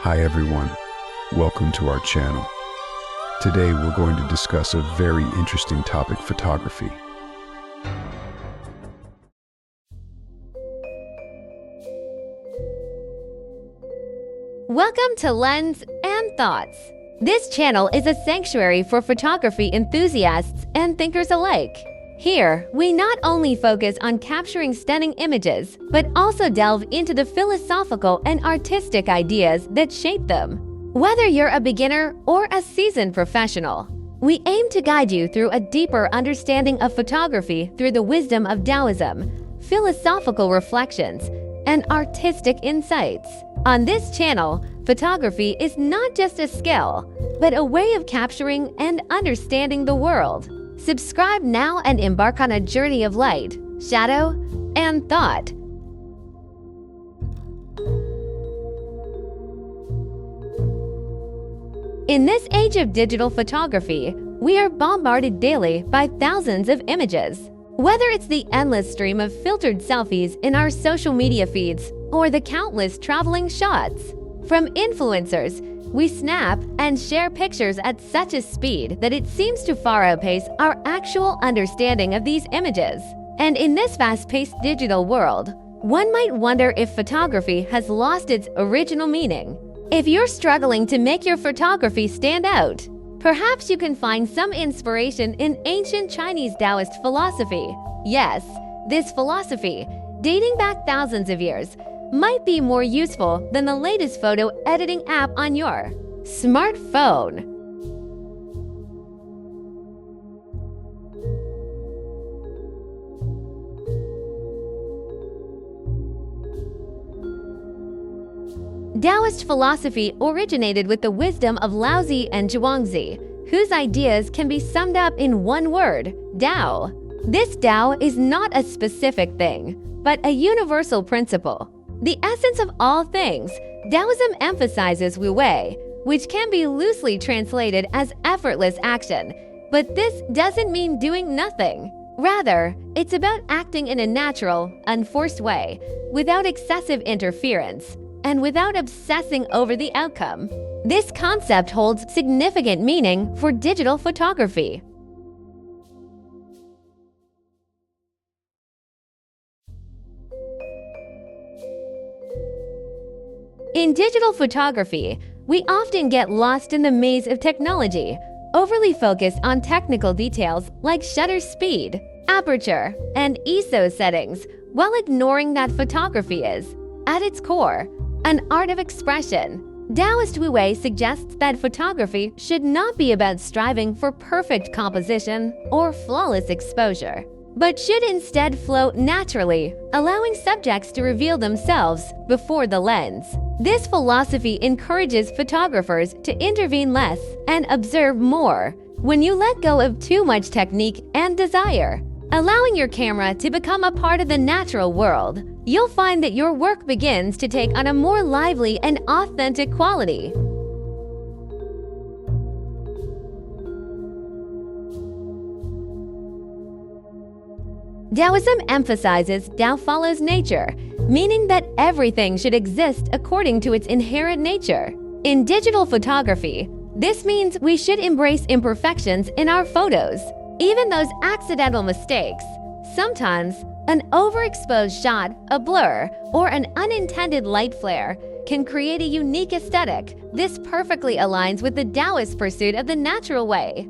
Hi everyone, welcome to our channel. Today we're going to discuss a very interesting topic, photography. Welcome to Lens and Thoughts. This channel is a sanctuary for photography enthusiasts and thinkers alike. Here, we not only focus on capturing stunning images, but also delve into the philosophical and artistic ideas that shape them. Whether you're a beginner or a seasoned professional, we aim to guide you through a deeper understanding of photography through the wisdom of Daoism, philosophical reflections, and artistic insights. On this channel, photography is not just a skill, but a way of capturing and understanding the world. Subscribe now and embark on a journey of light, shadow, and thought. In this age of digital photography, we are bombarded daily by thousands of images. Whether it's the endless stream of filtered selfies in our social media feeds or the countless traveling shots from influencers, we snap and share pictures at such a speed that it seems to far outpace our actual understanding of these images. And in this fast-paced digital world, one might wonder if photography has lost its original meaning. If you're struggling to make your photography stand out, perhaps you can find some inspiration in ancient Chinese Taoist philosophy. Yes, this philosophy, dating back thousands of years, might be more useful than the latest photo editing app on your smartphone. Taoist philosophy originated with the wisdom of Laozi and Zhuangzi, whose ideas can be summed up in one word, Tao. This Tao is not a specific thing, but a universal principle. The essence of all things, Daoism emphasizes Wu Wei, which can be loosely translated as effortless action, but this doesn't mean doing nothing. Rather, it's about acting in a natural, unforced way, without excessive interference, and without obsessing over the outcome. This concept holds significant meaning for digital photography. In digital photography, we often get lost in the maze of technology, overly focused on technical details like shutter speed, aperture, and ISO settings, while ignoring that photography is, at its core, an art of expression. Taoist Wu Wei suggests that photography should not be about striving for perfect composition or flawless exposure, but should instead flow naturally, allowing subjects to reveal themselves before the lens. This philosophy encourages photographers to intervene less and observe more. When you let go of too much technique and desire, allowing your camera to become a part of the natural world, you'll find that your work begins to take on a more lively and authentic quality. Taoism emphasizes Tao follows nature, meaning that everything should exist according to its inherent nature. In digital photography, this means we should embrace imperfections in our photos, even those accidental mistakes. Sometimes, an overexposed shot, a blur, or an unintended light flare can create a unique aesthetic. This perfectly aligns with the Taoist pursuit of the natural way.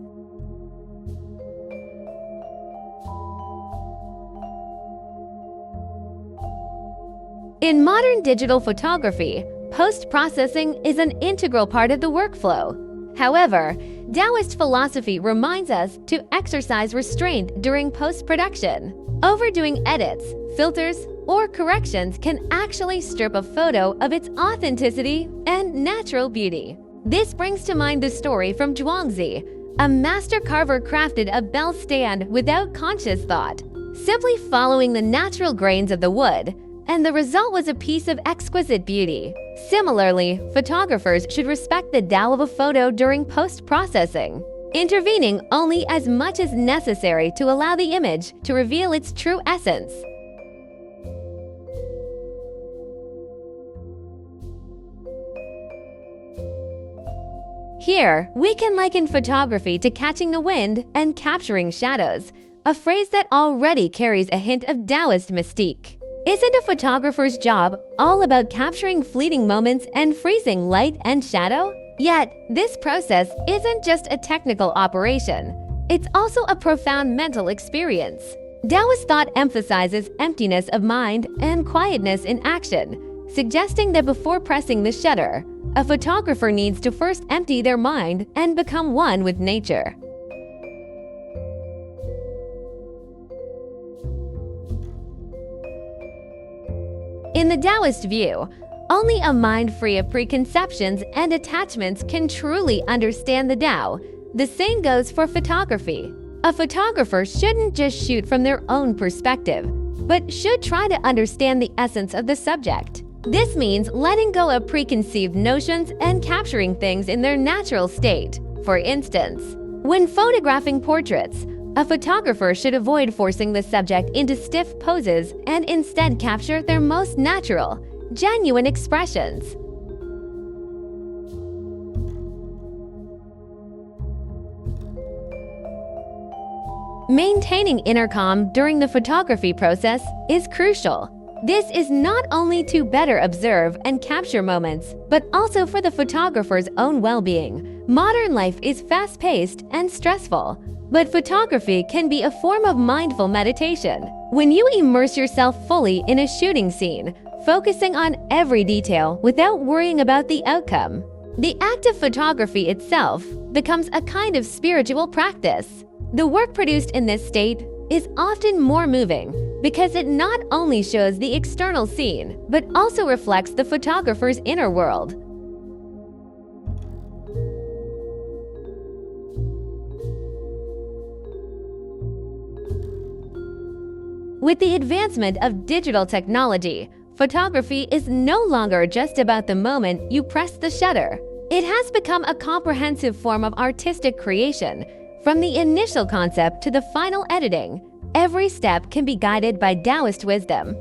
In modern digital photography, post-processing is an integral part of the workflow. However, Taoist philosophy reminds us to exercise restraint during post-production. Overdoing edits, filters, or corrections can actually strip a photo of its authenticity and natural beauty. This brings to mind the story from Zhuangzi. A master carver crafted a bell stand without conscious thought, simply following the natural grains of the wood, and the result was a piece of exquisite beauty. Similarly, photographers should respect the Tao of a photo during post-processing, intervening only as much as necessary to allow the image to reveal its true essence. Here, we can liken photography to catching the wind and capturing shadows, a phrase that already carries a hint of Taoist mystique. Isn't a photographer's job all about capturing fleeting moments and freezing light and shadow? Yet, this process isn't just a technical operation. It's also a profound mental experience. Taoist thought emphasizes emptiness of mind and quietness in action, suggesting that before pressing the shutter, a photographer needs to first empty their mind and become one with nature. In the Taoist view, only a mind free of preconceptions and attachments can truly understand the Tao. The same goes for photography. A photographer shouldn't just shoot from their own perspective, but should try to understand the essence of the subject. This means letting go of preconceived notions and capturing things in their natural state. For instance, when photographing portraits, a photographer should avoid forcing the subject into stiff poses and instead capture their most natural, genuine expressions. Maintaining inner calm during the photography process is crucial. This is not only to better observe and capture moments, but also for the photographer's own well-being. Modern life is fast-paced and stressful, but photography can be a form of mindful meditation. When you immerse yourself fully in a shooting scene, focusing on every detail without worrying about the outcome, the act of photography itself becomes a kind of spiritual practice. The work produced in this state is often more moving because it not only shows the external scene, but also reflects the photographer's inner world. With the advancement of digital technology, photography is no longer just about the moment you press the shutter. It has become a comprehensive form of artistic creation. From the initial concept to the final editing, every step can be guided by Taoist wisdom.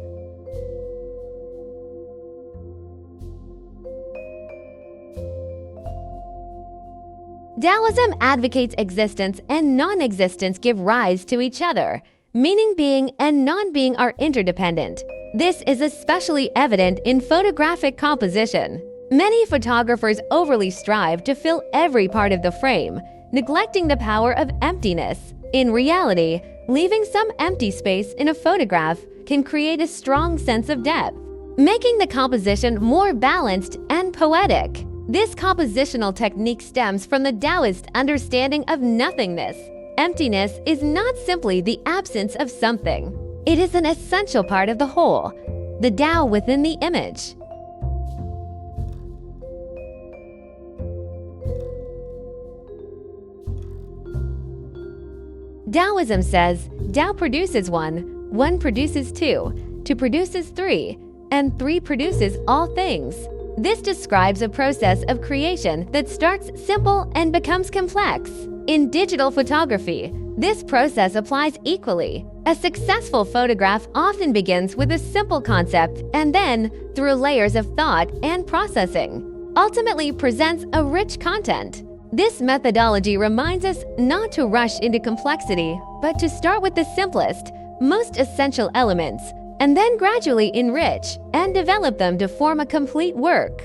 Taoism advocates existence and non-existence give rise to each other, meaning being and non-being are interdependent. This is especially evident in photographic composition. Many photographers overly strive to fill every part of the frame, neglecting the power of emptiness. In reality, leaving some empty space in a photograph can create a strong sense of depth, making the composition more balanced and poetic. This compositional technique stems from the Taoist understanding of nothingness. Emptiness is not simply the absence of something. It is an essential part of the whole, the Tao within the image. Daoism says, Tao produces one, one produces two produces three, and three produces all things. This describes a process of creation that starts simple and becomes complex. In digital photography, this process applies equally. A successful photograph often begins with a simple concept and then, through layers of thought and processing, ultimately presents a rich content. This methodology reminds us not to rush into complexity, but to start with the simplest, most essential elements, and then gradually enrich and develop them to form a complete work.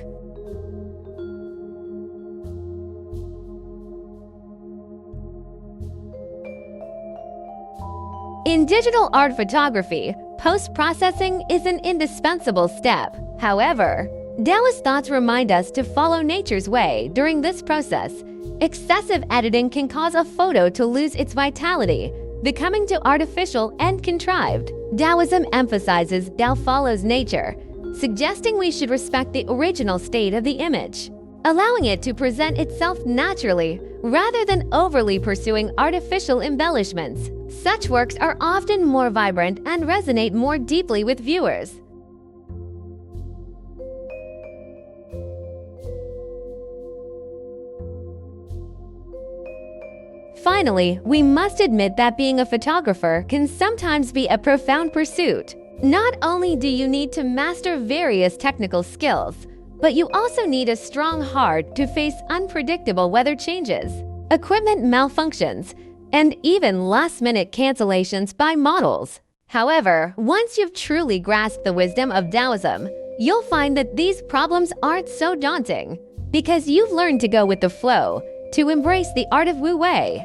In digital art photography, post-processing is an indispensable step. However, Taoist thoughts remind us to follow nature's way during this process. Excessive editing can cause a photo to lose its vitality, becoming too artificial and contrived. Taoism emphasizes Tao follows nature, suggesting we should respect the original state of the image, allowing it to present itself naturally rather than overly pursuing artificial embellishments. Such works are often more vibrant and resonate more deeply with viewers. Finally, we must admit that being a photographer can sometimes be a profound pursuit. Not only do you need to master various technical skills, But you also need a strong heart to face unpredictable weather changes, equipment malfunctions, and even last-minute cancellations by models. However, once you've truly grasped the wisdom of Daoism, you'll find that these problems aren't so daunting, because you've learned to go with the flow, to embrace the art of Wu Wei.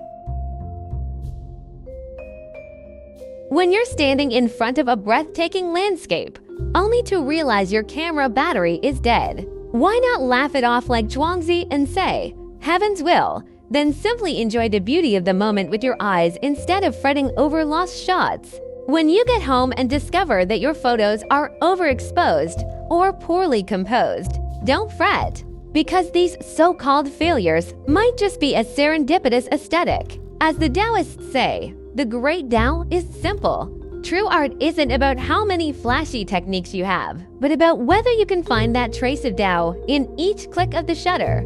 When you're standing in front of a breathtaking landscape, only to realize your camera battery is dead, why not laugh it off like Zhuangzi and say, "Heaven's will," then simply enjoy the beauty of the moment with your eyes instead of fretting over lost shots. When you get home and discover that your photos are overexposed or poorly composed, don't fret, because these so-called failures might just be a serendipitous aesthetic. As the Taoists say, the great Tao is simple. True art isn't about how many flashy techniques you have, but about whether you can find that trace of Tao in each click of the shutter.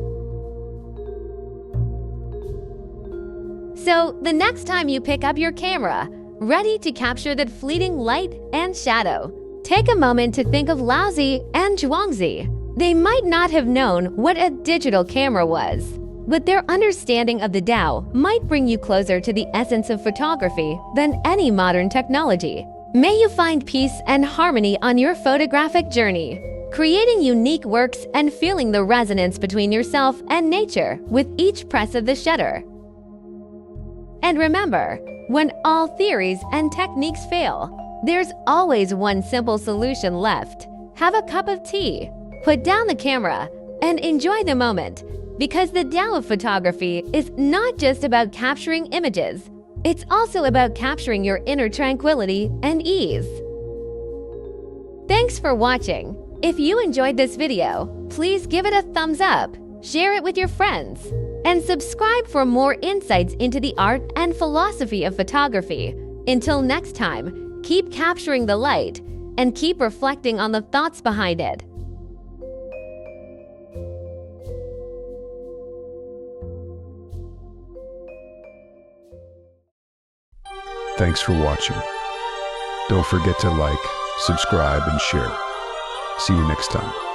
So, the next time you pick up your camera, ready to capture that fleeting light and shadow, take a moment to think of Laozi and Zhuangzi. They might not have known what a digital camera was, but their understanding of the Tao might bring you closer to the essence of photography than any modern technology. May you find peace and harmony on your photographic journey, creating unique works and feeling the resonance between yourself and nature with each press of the shutter. And remember, when all theories and techniques fail, there's always one simple solution left. Have a cup of tea, put down the camera, and enjoy the moment, because the Tao of photography is not just about capturing images, it's also about capturing your inner tranquility and ease. Thanks for watching. If you enjoyed this video, please give it a thumbs up, share it with your friends, and subscribe for more insights into the art and philosophy of photography. Until next time, keep capturing the light and keep reflecting on the thoughts behind it. Thanks for watching. Don't forget to like, subscribe, and share. See you next time.